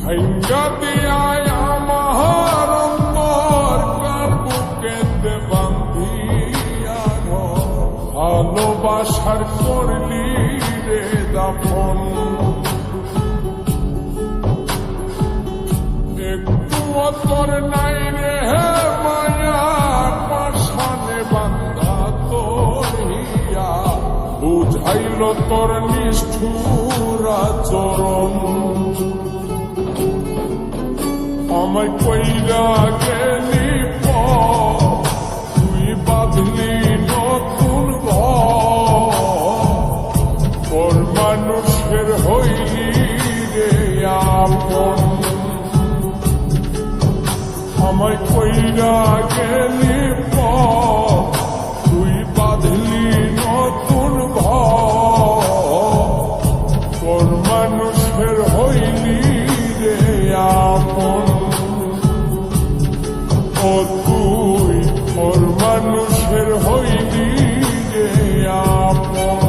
ভাইঙ্গা দিয়ায় আমার অন্তর কার বুকেতে বান্ধিয়া ঘর, ভালোবাসার করলি রে দাফন। একটু তোর নাই রে মায়া, পাশানে বান্ধা তোর হিয়া, বুঝাইল তোর নিষ্ঠুর আচরণ। আমায় কইরা গেলি তুই বাঁধলি নতুন ঘর, মানুষের হইলি রে আপন। আমায় কইরা গেলি তুই বাঁধলি নতুন ঘর, মানুষের হইলি রে আপন। ও তুই ওর মানুষের হইলি রে আপন।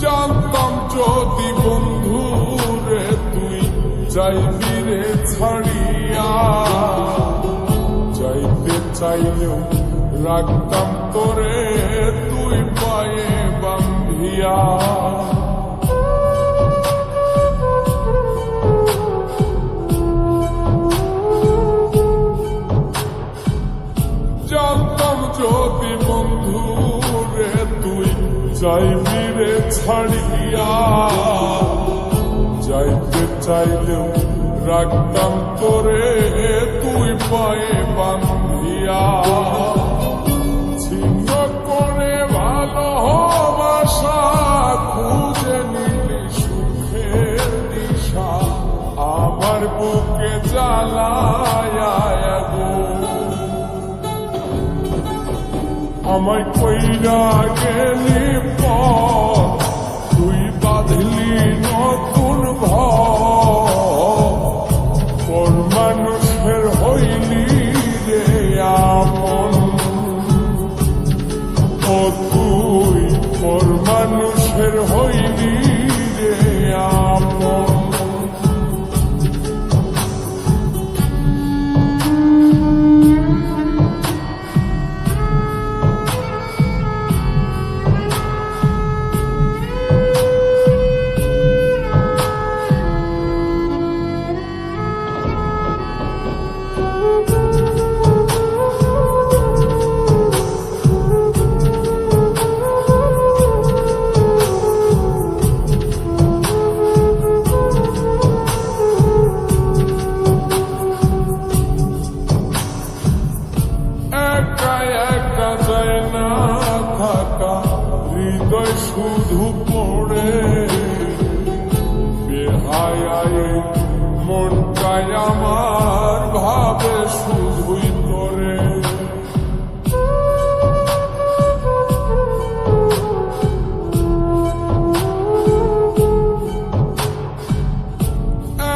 জানতাম যদি বন্ধু রে তুই যাইবি রে ছাড়িয়া, যাইতে চাইলেও রাখতাম তোরে তুই পায়ে বান্ধিয়া। জানতাম যদি বন্ধু রে তুই যাইবি রে ছাড়িয়া, যাইতে চাইলেও রাখতাম তোরে তুই পায়ে বান্ধিয়া। ছিন্ন করে ভালোবাসা খুঁজে নিলি সুখের দিশা, আমার বুকে জ্বালায় গো। আমায় কইরা গেলি তুই বাঁধলি নতুন ঘর, মানুষের হইলি রে আপন। ও তুই ওর মানুষের হইলি রে আপন। হৃদয় শুধু পড়ে বেহায়, মনটাই আমার ভাবে শুধুই তোরে।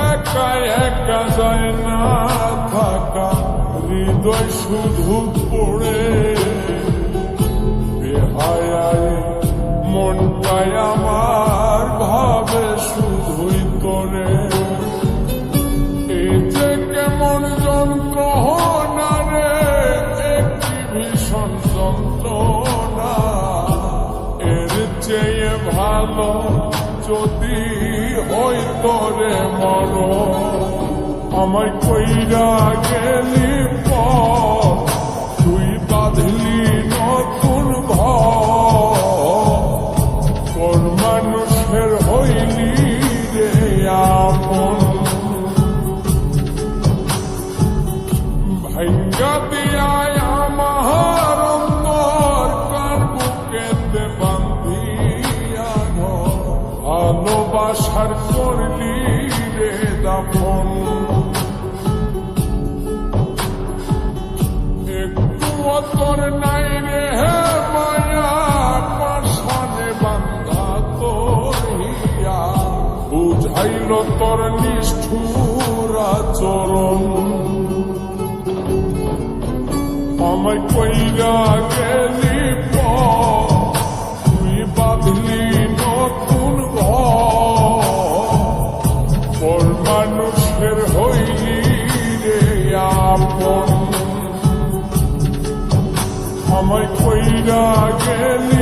একা একা যায় না থাকা, হৃদয় শুধু পড়ে বেহায়, মনটাই আমার ভাবে শুধুই তোরে। এই যে কেমন যন্ত্রণা রে, একটি ভীষণ যন্ত্রণা, এর চেয়ে ভালো যদি হইতো রে মরণ। আমায় কইরা গেলি তুই বাঁধলি নতুন ঘর, মানুষের হইলি রে আপন। ভাইঙ্গা দিয়ায় আমার অন্তর কার বুকেতে বান্ধিয়া করলি রে দাফন একটু তোর নাই রে মায়া পাশানে বান্ধা তোর হিয়া বুঝাইল তোর নিষ্ঠুর আচরণ আমায় কইরা গেলি তুই বাঁধলি নতুন ঘর মানুষের হইলি রে আপন আমায় কইরা গেলি